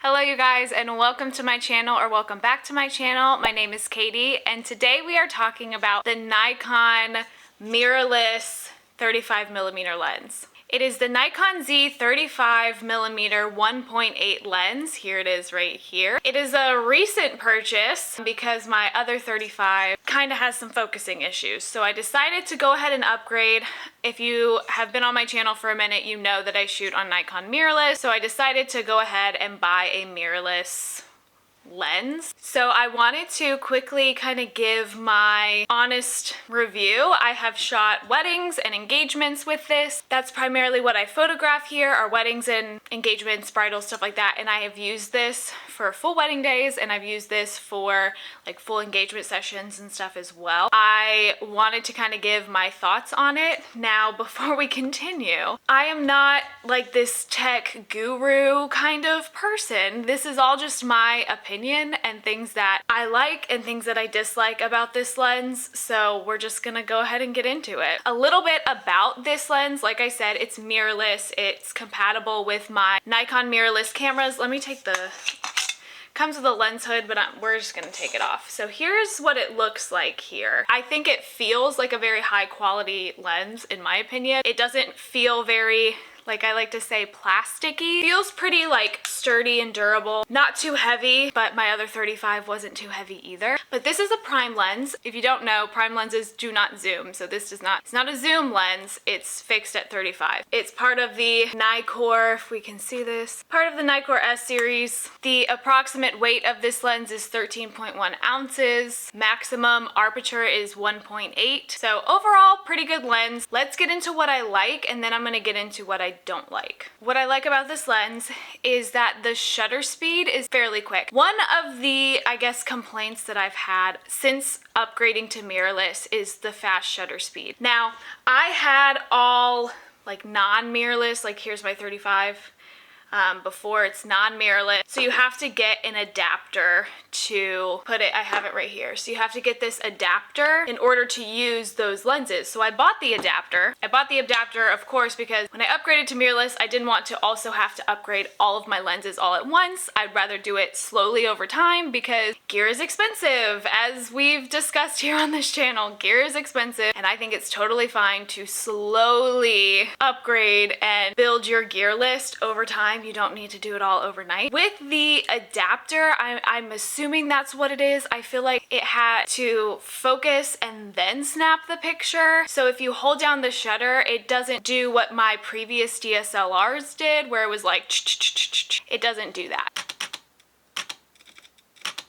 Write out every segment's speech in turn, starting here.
Hello you guys, and welcome to my channel, or welcome back to my channel. My name is Katie, and today we are talking about the Nikon mirrorless 35mm lens. It is the Nikon Z 35mm 1.8 lens. Here it is right here. It is a recent purchase because my other 35 kind of has some focusing issues. So I decided to go ahead and upgrade. If you have been on my channel for a minute, you know that I shoot on Nikon mirrorless. So I decided to go ahead and buy a mirrorless lens. So I wanted to quickly kind of give my honest review. I have shot weddings and engagements with this. That's primarily what I photograph here, are weddings and engagements, bridal, stuff like that. And I have used this for full wedding days, and I've used this for like full engagement sessions and stuff as well. I wanted to kind of give my thoughts on it. Now, before we continue, I am not like this tech guru kind of person. This is all just my opinion and things that I like and things that I dislike about this lens. So we're just gonna go ahead and get into it. A little bit about this lens. Like I said, it's mirrorless. It's compatible with my Nikon mirrorless cameras. Let me take comes with a lens hood, but we're just gonna take it off. So here's what it looks like here. I think it feels like a very high quality lens, in my opinion. It doesn't feel very, like I like to say, plasticky. Feels pretty like sturdy and durable. Not too heavy, but my other 35 wasn't too heavy either. But this is a prime lens. If you don't know, prime lenses do not zoom. So this does not, it's not a zoom lens. It's fixed at 35. It's part of the NIKKOR, if we can see this, part of the NIKKOR S series. The approximate weight of this lens is 13.1 ounces. Maximum aperture is 1.8. So overall, pretty good lens. Let's get into what I like, and then I'm gonna get into what I don't like. What I like about this lens is that the shutter speed is fairly quick. One of the, I guess, complaints that I've had since upgrading to mirrorless is the fast shutter speed. Now, I had all like non-mirrorless, like here's my 35. Before it's non-mirrorless. So you have to get an adapter to put it, I have it right here. So you have to get this adapter in order to use those lenses. So I bought the adapter. I bought the adapter, of course, because when I upgraded to mirrorless, I didn't want to also have to upgrade all of my lenses all at once. I'd rather do it slowly over time because gear is expensive. As we've discussed here on this channel, gear is expensive, and I think it's totally fine to slowly upgrade and build your gear list over time. You don't need to do it all overnight. With the adapter, I'm assuming that's what it is. I feel like it had to focus and then snap the picture. So if you hold down the shutter, it doesn't do what my previous DSLRs did, where it was like, it doesn't do that.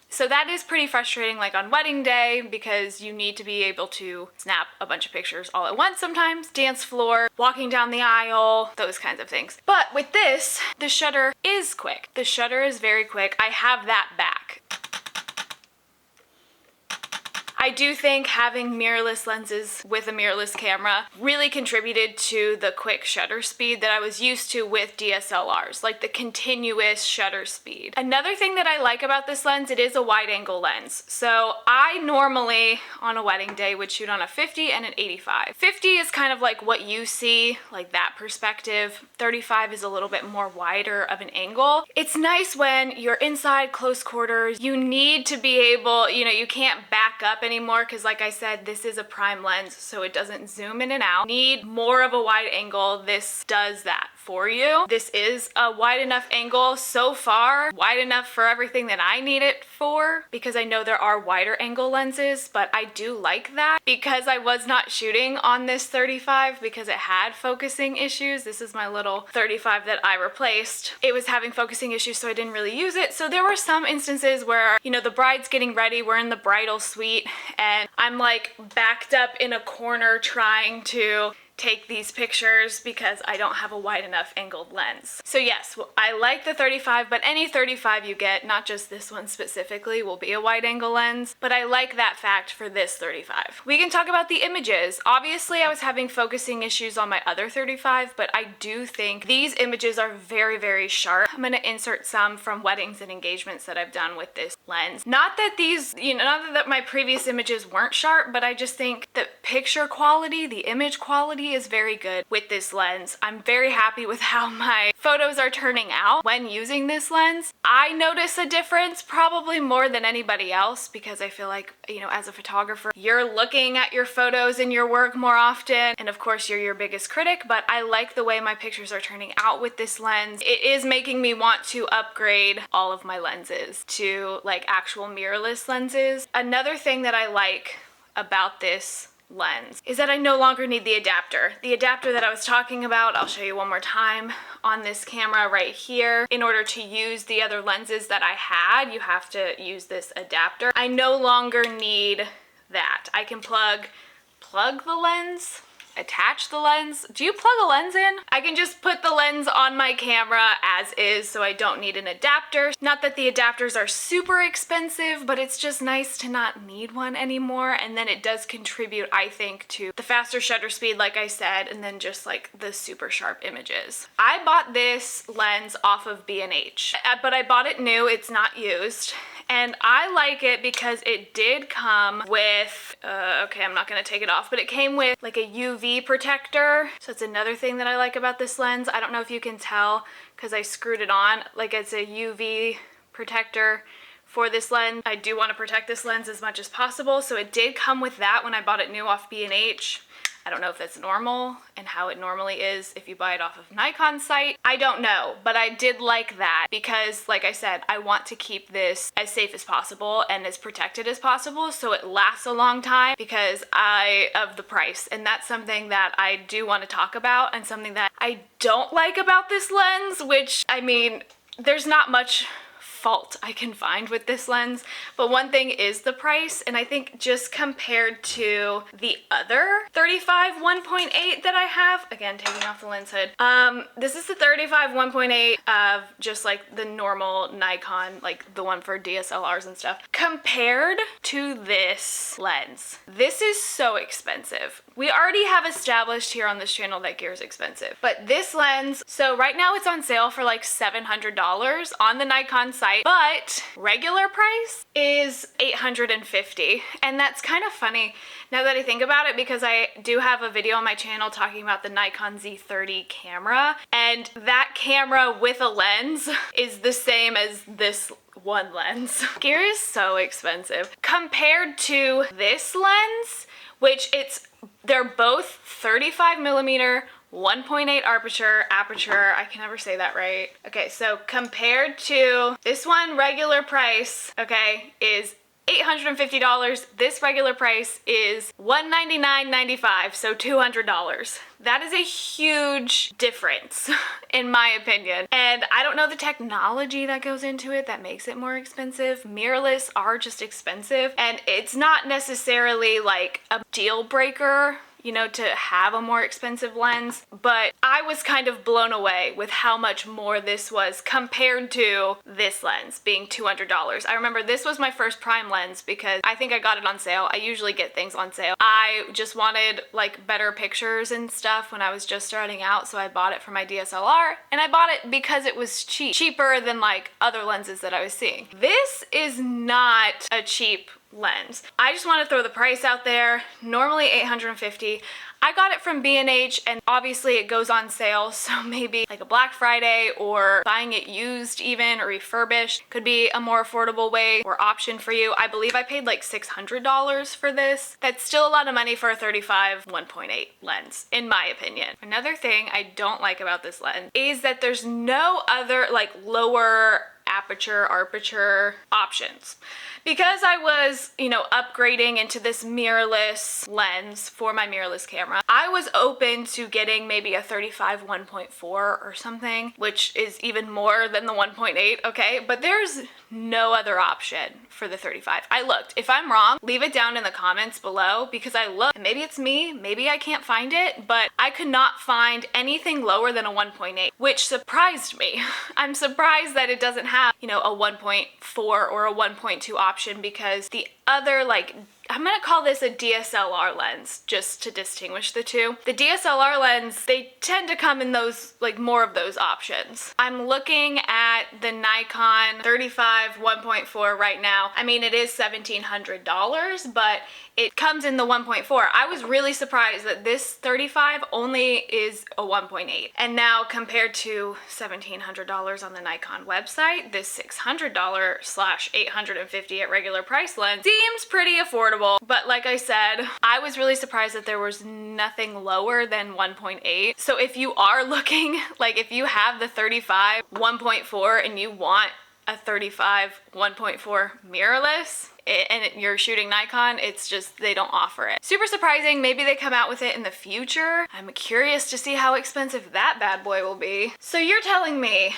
So that is pretty frustrating, like on wedding day, because you need to be able to snap a bunch of pictures all at once sometimes. Dance floor, walking down the aisle, those kinds of things. But with this, the shutter is quick. The shutter is very quick. I have that back. I do think having mirrorless lenses with a mirrorless camera really contributed to the quick shutter speed that I was used to with DSLRs, like the continuous shutter speed. Another thing that I like about this lens, it is a wide angle lens. So I normally on a wedding day would shoot on a 50 and an 85. 50 is kind of like what you see, like that perspective. 35 is a little bit more wider of an angle. It's nice when you're inside close quarters. You need to be able, you can't back up anymore because, like I said, this is a prime lens, so it doesn't zoom in and out. Need more of a wide angle. This does that for you. This is a wide enough angle so far, wide enough for everything that I need it for, because I know there are wider angle lenses, but I do like that because I was not shooting on this 35 because it had focusing issues. This is my little 35 that I replaced. It was having focusing issues, so I didn't really use it. So there were some instances where, the bride's getting ready, we're in the bridal suite, and I'm like backed up in a corner trying to take these pictures because I don't have a wide enough angled lens. So yes, I like the 35, but any 35 you get, not just this one specifically, will be a wide angle lens, but I like that fact for this 35. We can talk about the images. Obviously, I was having focusing issues on my other 35, but I do think these images are very, very sharp. I'm gonna insert some from weddings and engagements that I've done with this lens. Not that these, not that my previous images weren't sharp, but I just think the picture quality, the image quality quality is very good with this lens. I'm very happy with how my photos are turning out when using this lens. I notice a difference probably more than anybody else because I feel like, you know, as a photographer, you're looking at your photos in your work more often, and of course you're your biggest critic, but I like the way my pictures are turning out with this lens. It is making me want to upgrade all of my lenses to like actual mirrorless lenses. Another thing that I like about this lens is that I no longer need the adapter. The adapter that I was talking about, I'll show you one more time on this camera right here. In order to use the other lenses that I had, you have to use this adapter. I no longer need that. I can plug the lens, attach the lens. Do you plug a lens in? I can just put the lens on my camera as is, so I don't need an adapter. Not that the adapters are super expensive, but it's just nice to not need one anymore. And then it does contribute, I think, to the faster shutter speed, like I said, and then just like the super sharp images. I bought this lens off of B&H, but I bought it new, it's not used. And I like it because it did come with, okay, I'm not gonna take it off, but it came with like a UV protector. So it's another thing that I like about this lens. I don't know if you can tell because I screwed it on. Like it's a UV protector for this lens. I do want to protect this lens as much as possible. So it did come with that when I bought it new off B&H. I don't know if that's normal and how it normally is if you buy it off of Nikon's site. I don't know, but I did like that because, like I said, I want to keep this as safe as possible and as protected as possible so it lasts a long time because of the price. And that's something that I do want to talk about, and something that I don't like about this lens, which, I mean, there's not much fault I can find with this lens, but one thing is the price. And I think just compared to the other 35 1.8 that I have, again taking off the lens hood, this is the 35 1.8 of just like the normal Nikon, like the one for DSLRs and stuff. Compared to this lens, this is so expensive. We already have established here on this channel that gear is expensive, but this lens, so right now it's on sale for like $700 on the Nikon site, but regular price is $850. And that's kind of funny now that I think about it, because I do have a video on my channel talking about the Nikon Z30 camera, and that camera with a lens is the same as this one lens. Gear is so expensive compared to this lens, which they're both 35 millimeter 1.8 aperture, I can never say that right. Okay, so compared to this one, regular price, okay, is $850. This regular price is $199.95, so $200. That is a huge difference in my opinion. And I don't know the technology that goes into it that makes it more expensive. Mirrorless are just expensive, and it's not necessarily like a deal breaker, you know, to have a more expensive lens, but I was kind of blown away with how much more this was compared to this lens being $200. I remember this was my first prime lens because I think I got it on sale. I usually get things on sale. I just wanted like better pictures and stuff when I was just starting out, so I bought it for my DSLR, and I bought it because it was cheaper than like other lenses that I was seeing. This is not a cheap lens. I just want to throw the price out there. Normally $850. I got it from B&H, and obviously it goes on sale, so maybe like a Black Friday or buying it used even or refurbished could be a more affordable way or option for you. I believe I paid like $600 for this. That's still a lot of money for a 35 1.8 lens, in my opinion. Another thing I don't like about this lens is that there's no other like lower aperture options. Because I was, you know, upgrading into this mirrorless lens for my mirrorless camera, I was open to getting maybe a 35 1.4 or something, which is even more than the 1.8, okay? But there's no other option for the 35. I looked. If I'm wrong, leave it down in the comments below, because I looked, and maybe it's me, maybe I can't find it, but I could not find anything lower than a 1.8, which surprised me. I'm surprised that it doesn't have, you know, a 1.4 or a 1.2 option, because the other like I'm gonna call this a DSLR lens, just to distinguish the two. The DSLR lens, they tend to come in those, like, more of those options. I'm looking at the Nikon 35 1.4 right now. I mean, it is $1,700, but it comes in the 1.4. I was really surprised that this 35 only is a 1.8. And now compared to $1,700 on the Nikon website, this $600/$850 at regular price lens seems pretty affordable. But like I said, I was really surprised that there was nothing lower than 1.8. So if you are looking, like if you have the 35 1.4 and you want a 35 1.4 mirrorless, and you're shooting Nikon, it's just, they don't offer it. Super surprising. Maybe they come out with it in the future. I'm curious to see how expensive that bad boy will be. So you're telling me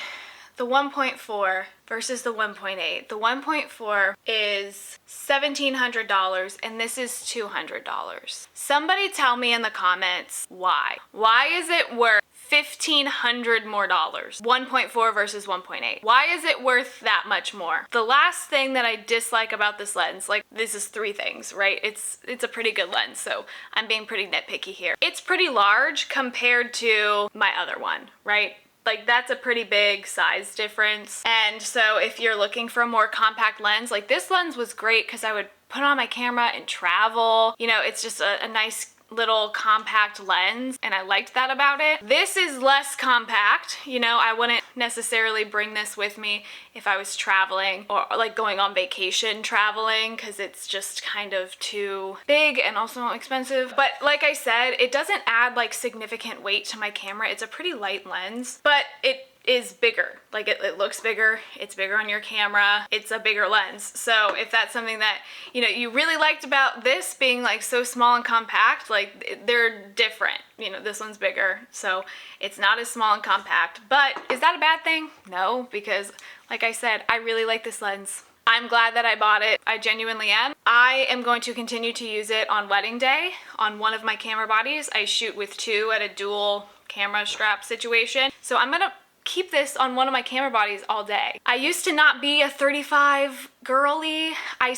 the 1.4 versus the 1.8. The 1.4 is $1,700 and this is $200. Somebody tell me in the comments why. Why is it worth $1,500 more? 1.4 versus 1.8. Why is it worth that much more? The last thing that I dislike about this lens, like, this is 3 things, right? It's a pretty good lens, so I'm being pretty nitpicky here. It's pretty large compared to my other one, right? Like, that's a pretty big size difference. And so if you're looking for a more compact lens, like, this lens was great because I would put on my camera and travel. You know, it's just a nice little compact lens, and I liked that about it. This is less compact. You know, I wouldn't necessarily bring this with me if I was traveling or like going on vacation traveling, because it's just kind of too big and also expensive. But like I said, it doesn't add like significant weight to my camera. It's a pretty light lens, but it is bigger. Like, it looks bigger, it's bigger on your camera, it's a bigger lens. So if that's something that, you know, you really liked about this being like so small and compact, like, they're different. You know, this one's bigger, so it's not as small and compact. But is that a bad thing? No, because like I said, I really like this lens. I'm glad that I bought it. I genuinely am. I am going to continue to use it on wedding day on one of my camera bodies. I shoot with 2 at a dual camera strap situation. So I'm gonna keep this on one of my camera bodies all day. I used to not be a 35 girly. I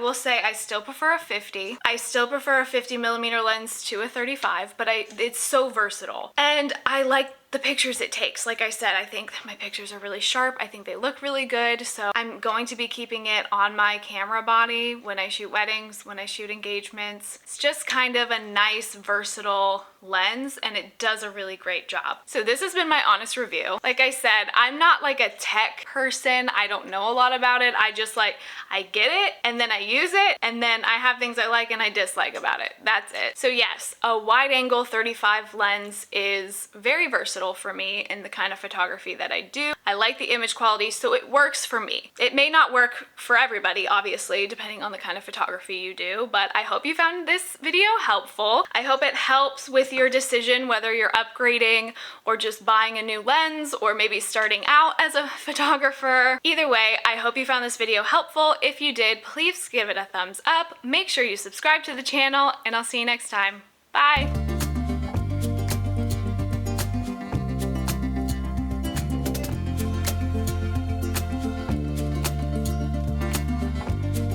will say I still prefer a 50. I still prefer a 50mm lens to a 35, but it's so versatile. And I like the pictures it takes. Like I said, I think my pictures are really sharp. I think they look really good. So I'm going to be keeping it on my camera body when I shoot weddings, when I shoot engagements. It's just kind of a nice, versatile lens, and it does a really great job. So this has been my honest review. Like I said, I'm not like a tech person. I don't know a lot about it. I get it, and then I use it, and then I have things I like and I dislike about it. That's it. So yes, a wide angle 35 lens is very versatile for me in the kind of photography that I do. I like the image quality, so it works for me. It may not work for everybody, obviously, depending on the kind of photography you do, but I hope you found this video helpful. I hope it helps with your decision whether you're upgrading or just buying a new lens, or maybe starting out as a photographer. Either way, I hope you found this video helpful. If you did, please give it a thumbs up. Make sure you subscribe to the channel, and I'll see you next time. Bye!